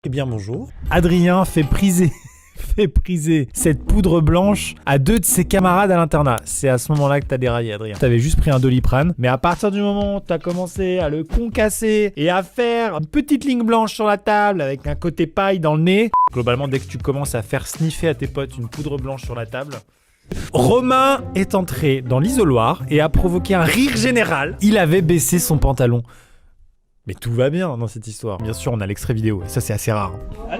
Eh bien bonjour. Adrien fait priser cette poudre blanche à 2 de ses camarades à l'internat. C'est à ce moment-là que t'as déraillé, Adrien. T'avais juste pris un Doliprane, mais à partir du moment où t'as commencé à le concasser et à faire une petite ligne blanche sur la table avec un côté paille dans le nez, globalement, dès que tu commences à faire sniffer à tes potes une poudre blanche sur la table, Romain est entré dans l'isoloir et a provoqué un rire général. Il avait baissé son pantalon. Mais tout va bien dans cette histoire. Bien sûr, on a l'extrait vidéo, et ça c'est assez rare. Mais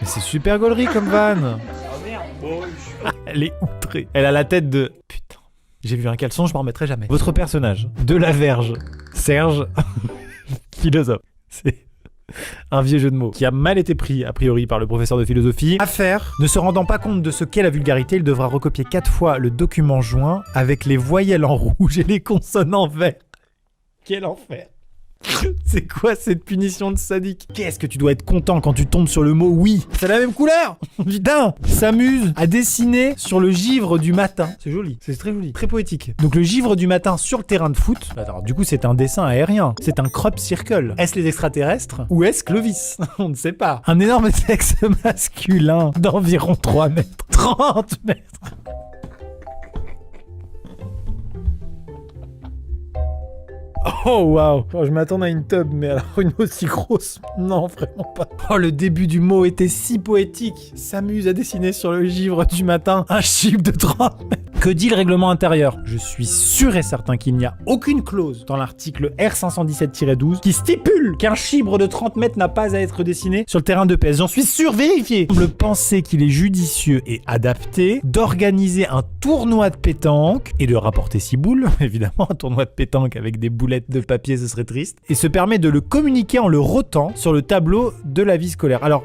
c'est super gaulerie comme vanne. Elle est outrée. Elle a la tête de... Putain, j'ai vu un caleçon, je m'en remettrai jamais. Votre personnage, de la Verge, Serge, philosophe. C'est un vieux jeu de mots qui a mal été pris, a priori, par le professeur de philosophie. Affaire, ne se rendant pas compte de ce qu'est la vulgarité, il devra recopier 4 fois le document joint avec les voyelles en rouge et les consonnes en vert. Quel enfer. C'est quoi cette punition de sadique? Qu'est-ce que tu dois être content quand tu tombes sur le mot oui? C'est la même couleur. Putain. S'amuse à dessiner sur le givre du matin. C'est joli, c'est très joli, très poétique. Donc le givre du matin sur le terrain de foot. Alors du coup c'est un dessin aérien. C'est un crop circle. Est-ce les extraterrestres? Ou est-ce Clovis? On ne sait pas. Un énorme sexe masculin d'environ 3 mètres. 30 mètres. Oh waouh, je m'attendais à une tub, mais alors une aussi grosse, non vraiment pas. Oh, le début du mot était si poétique. S'amuse à dessiner sur le givre du matin un chiffre de 30 mètres. Que dit le règlement intérieur? Je suis sûr et certain qu'il n'y a aucune clause dans l'article R517-12 qui stipule qu'un chibre de 30 mètres n'a pas à être dessiné sur le terrain de PS. J'en suis sûr, vérifié. Il semble penser qu'il est judicieux et adapté d'organiser un tournoi de pétanque et de rapporter 6 boules. Évidemment, un tournoi de pétanque avec des boulettes de papier, ce serait triste. Et se permet de le communiquer en le rotant sur le tableau de la vie scolaire. Alors...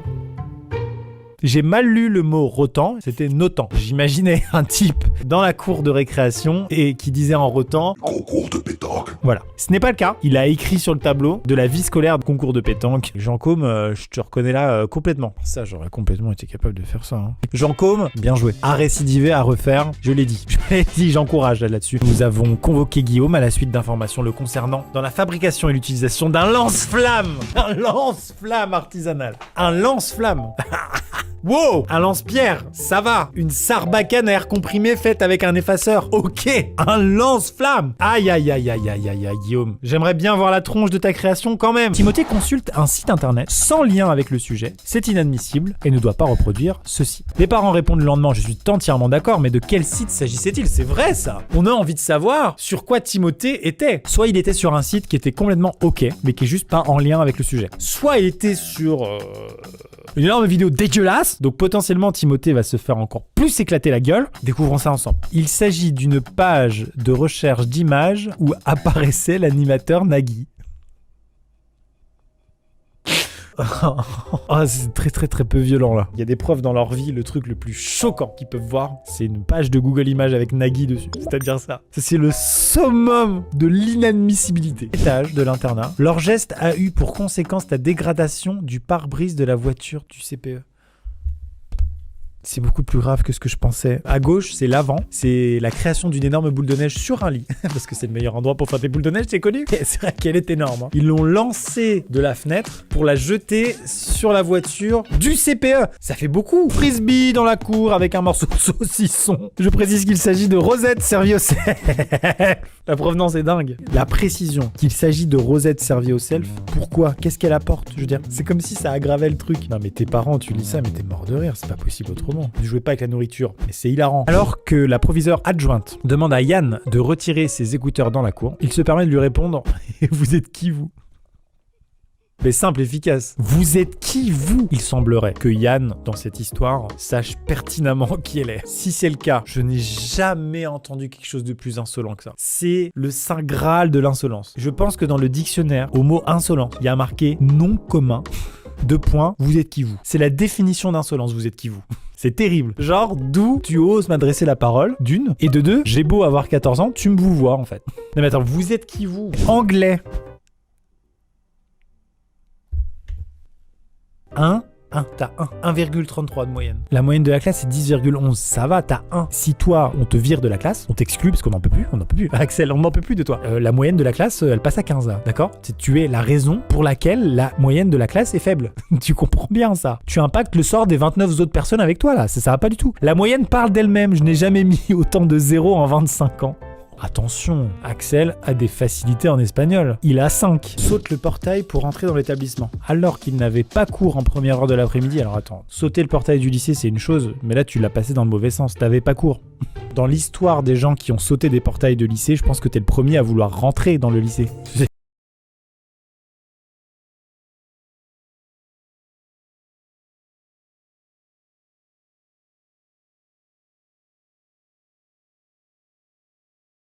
j'ai mal lu le mot rotant, c'était notant. J'imaginais un type dans la cour de récréation et qui disait en rotant « concours de pétanque ». Voilà. Ce n'est pas le cas. Il a écrit sur le tableau de la vie scolaire de concours de pétanque. Jean Côme, je te reconnais là complètement. Ça, j'aurais complètement été capable de faire ça. Hein. Jean Côme, bien joué. À récidiver, à refaire, je l'ai dit. Je l'ai dit, j'encourage là-dessus. Nous avons convoqué Guillaume à la suite d'informations le concernant dans la fabrication et l'utilisation d'un lance-flamme. Un lance-flamme artisanal. Un lance-flamme. Wow! Un lance-pierre, ça va. Une sarbacane à air comprimé faite avec un effaceur, ok. Un lance-flamme. Aïe aïe aïe aïe aïe aïe aïe, Guillaume. J'aimerais bien voir la tronche de ta création quand même. Timothée consulte un site internet sans lien avec le sujet. C'est inadmissible et ne doit pas reproduire ceci. Les parents répondent le lendemain, je suis entièrement d'accord, mais de quel site s'agissait-il? C'est vrai ça. On a envie de savoir sur quoi Timothée était. Soit il était sur un site qui était complètement ok, mais qui est juste pas en lien avec le sujet. Soit il était sur... une énorme vidéo dégueulasse, donc potentiellement Timothée va se faire encore plus éclater la gueule. Découvrons ça ensemble. Il s'agit d'une page de recherche d'images où apparaissait l'animateur Nagui. Oh, c'est très très très peu violent là. Il y a des preuves dans leur vie, le truc le plus choquant qu'ils peuvent voir, c'est une page de Google Images avec Nagui dessus. C'est-à-dire ça. C'est le summum de l'inadmissibilité. Étage de l'internat. Leur geste a eu pour conséquence la dégradation du pare-brise de la voiture du CPE. C'est beaucoup plus grave que ce que je pensais. À gauche, c'est l'avant. C'est la création d'une énorme boule de neige sur un lit. Parce que c'est le meilleur endroit pour faire des boules de neige, c'est connu. Et c'est vrai qu'elle est énorme. Hein. Ils l'ont lancée de la fenêtre pour la jeter sur la voiture du CPE. Ça fait beaucoup. Frisbee dans la cour avec un morceau de saucisson. Je précise qu'il s'agit de rosettes servies au self. La provenance est dingue. La précision qu'il s'agit de rosettes servies au self. Pourquoi? Qu'est-ce qu'elle apporte? Je veux dire, c'est comme si ça aggravait le truc. Non mais tes parents, tu lis ça, mais t'es mort de rire. C'est pas possible autrement. Ne jouez pas avec la nourriture, mais c'est hilarant. Alors que la proviseure adjointe demande à Yann de retirer ses écouteurs dans la cour, il se permet de lui répondre « Vous êtes qui, vous ?» Mais simple, efficace. Vous êtes qui, vous? Il semblerait que Yann, dans cette histoire, sache pertinemment qui elle est. Si c'est le cas, je n'ai jamais entendu quelque chose de plus insolent que ça. C'est le saint graal de l'insolence. Je pense que dans le dictionnaire, au mot insolent, il y a marqué « nom commun ». 2 points, vous êtes qui, vous? C'est la définition d'insolence, vous êtes qui, vous? C'est terrible. Genre, d'où tu oses m'adresser la parole, d'une, et de 2, j'ai beau avoir 14 ans, tu me vous vois en fait. Non mais attends, vous êtes qui, vous? Anglais. Un T'as 1. 1,33 de moyenne. La moyenne de la classe, c'est 10,11. Ça va, t'as 1. Si toi, on te vire de la classe, on t'exclut parce qu'on n'en peut plus. Axel, on n'en peut plus de toi. La moyenne de la classe, elle passe à 15 là, d'accord? Tu es la raison pour laquelle la moyenne de la classe est faible. Tu comprends bien ça. Tu impactes le sort des 29 autres personnes avec toi là. Ça va pas du tout. La moyenne parle d'elle-même. Je n'ai jamais mis autant de 0 en 25 ans. Attention, Axel a des facilités en espagnol. Il a 5. Saute le portail pour entrer dans l'établissement. Alors qu'il n'avait pas cours en première heure de l'après-midi. Alors attends, sauter le portail du lycée c'est une chose, mais là tu l'as passé dans le mauvais sens. T'avais pas cours. Dans l'histoire des gens qui ont sauté des portails de lycée, je pense que t'es le premier à vouloir rentrer dans le lycée.